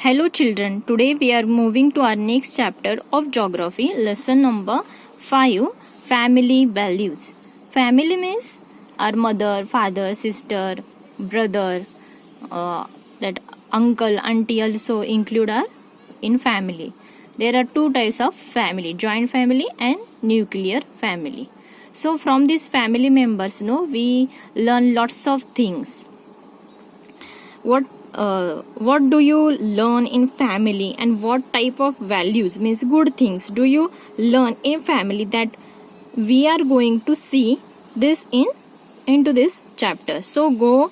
Hello children, today we are moving to our next chapter of geography, lesson number 5, family values. Family means our mother, father, sister, brother, that uncle, auntie also include our in family. There are two types of family, joint family and nuclear family. So from these family members, we learn lots of things. What do you learn in family, and what type of values means good things do you learn in family, that we are going to see this into this chapter. So go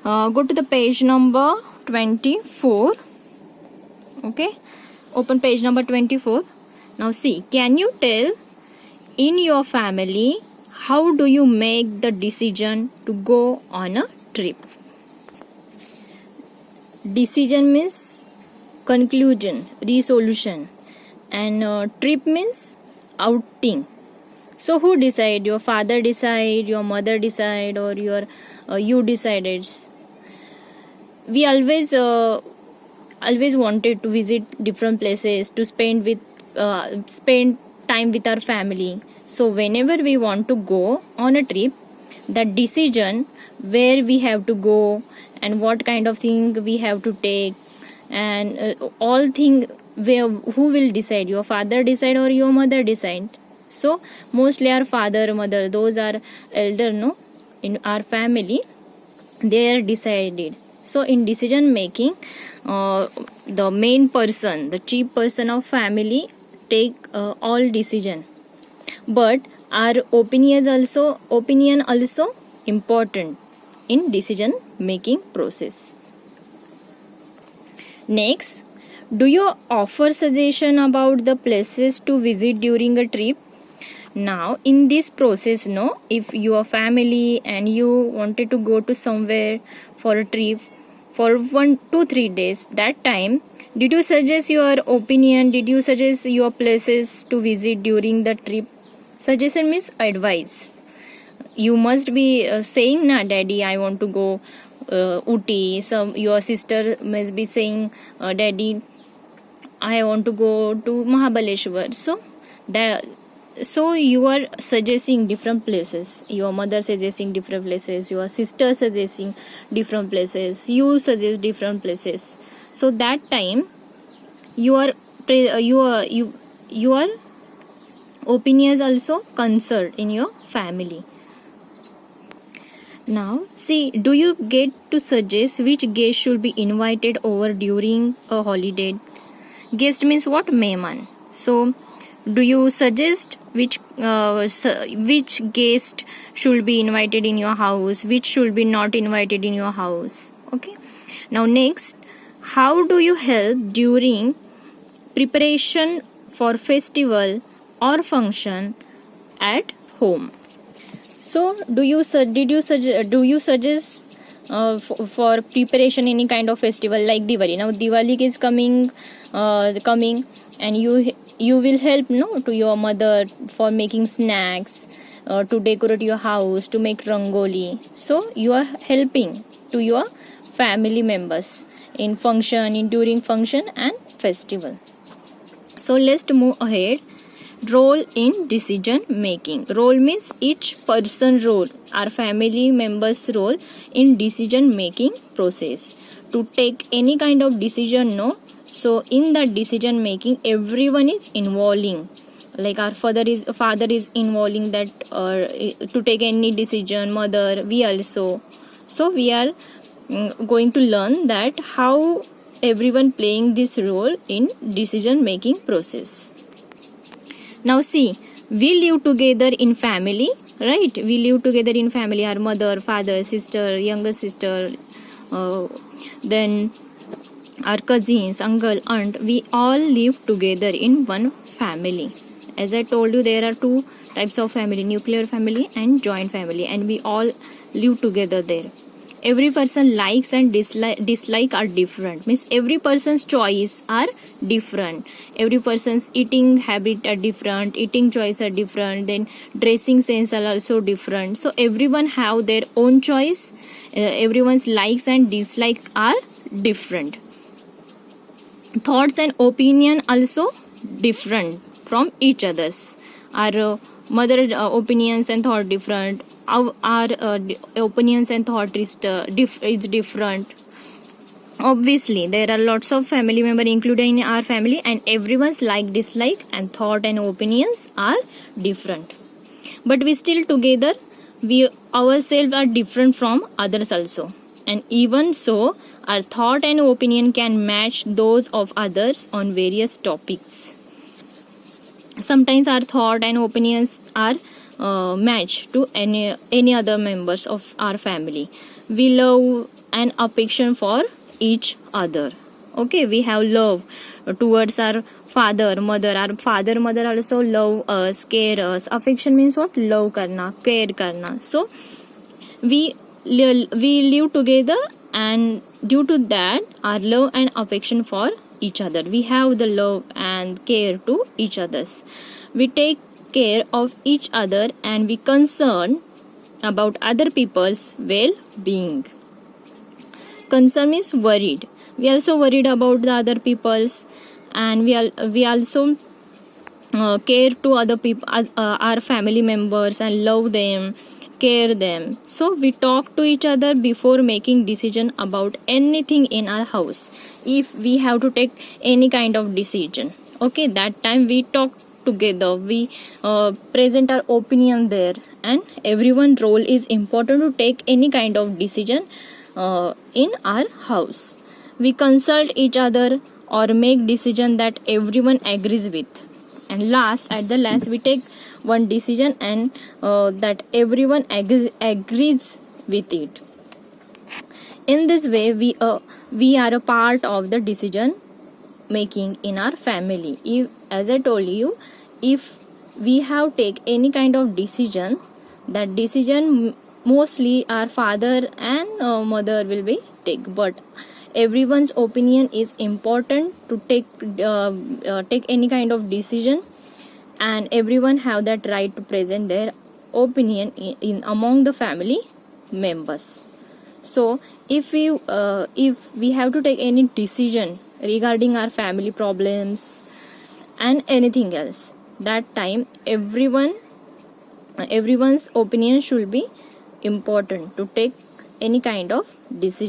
to the page number 24. Okay, open page number 24. Now see, can you tell in your family how do you make the decision to go on a trip? Decision means conclusion, resolution, and trip means outing. So who decide? Your father decide, your mother decide, or you decided? We always wanted to visit different places, to spend time with our family. So whenever we want to go on a trip, the decision where we have to go and what kind of thing we have to take, and all thing, who will decide? Your father decide or your mother decide? So mostly our father, mother, those are elder, in our family, they are decided. So in decision making, the main person, the chief person of family take all decision. But our opinion also important in decision making process. Next, do you offer suggestion about the places to visit during a trip? Now in this process, if your family and you wanted to go to somewhere for a trip for 1 to 3 days, that time did you suggest your opinion, did you suggest your places to visit during the trip? Suggestion means advice. You must be saying, daddy, I want to go Uti. Your sister must be saying, daddy, I want to go to Mahabaleshwar. So you are suggesting different places. Your mother suggesting different places, your sister suggesting different places, you suggest different places. So that time your opinions also concerned in your family. Now see, do you get to suggest which guest should be invited over during a holiday? Guest means what? Mehman. So do you suggest which guest should be invited in your house, which should be not invited in your house? Okay. Now next, how do you help during preparation for festival or function at home? So do you suggest for preparation any kind of festival like Diwali? Now Diwali is coming, and you will help to your mother for making snacks, to decorate your house, to make rangoli. So you are helping to your family members in during function and festival. So let's move ahead. Role in decision making. Role means each person role, our family members role in decision making process. To take any kind of decision, so in the decision making everyone is involving, like our father is involving that to take any decision, mother, we also. So we are going to learn that how everyone playing this role in decision making process. Now see, we live together in family, right? We live together in family, our mother, father, sister, younger sister, then our cousins, uncle, aunt, we all live together in one family. As I told you, there are two types of family, nuclear family and joint family, and we all live together there. Every person likes and dislike are different, means every person's choice are different, every person's eating habit are different, eating choice are different, then dressing sense are also different. So everyone have their own choice, everyone's likes and dislike are different. thoughts and opinion also different from each others. Our mother opinions and thought different. Our opinions and thought is different. Obviously there are lots of family member included in our family, and everyone's like, dislike and thought and opinions are different, but we still together. We ourselves are different from others also, and even so our thought and opinion can match those of others on various topics. Sometimes our thought and opinions are matched to any other members of our family. We love and affection for each other. Okay, we have love towards our father mother. Our father mother also love us, care us. Affection means what? Love karna, care karna. So we live together, and due to that our love and affection for each other, we have the love and care to each others. We take care of each other, and we concern about other people's well-being. Concern is worried. We also worried about the other people's, and we also care to other people, our family members, and love them, care them. So we talk to each other before making decision about anything in our house. If we have to take any kind of decision, okay, that time we talk together, we present our opinion there, and everyone's role is important to take any kind of decision in our house. We consult each other or make decision that everyone agrees with, and at the last we take one decision, and that everyone agrees with it. In this way we are a part of the decision making in our family. If, as I told you, if we have take any kind of decision, that decision mostly our father and mother will be take, but everyone's opinion is important to take any kind of decision, and everyone have that right to present their opinion in among the family members. So if we have to take any decision regarding our family problems and anything else, that time everyone's opinion should be important to take any kind of decision.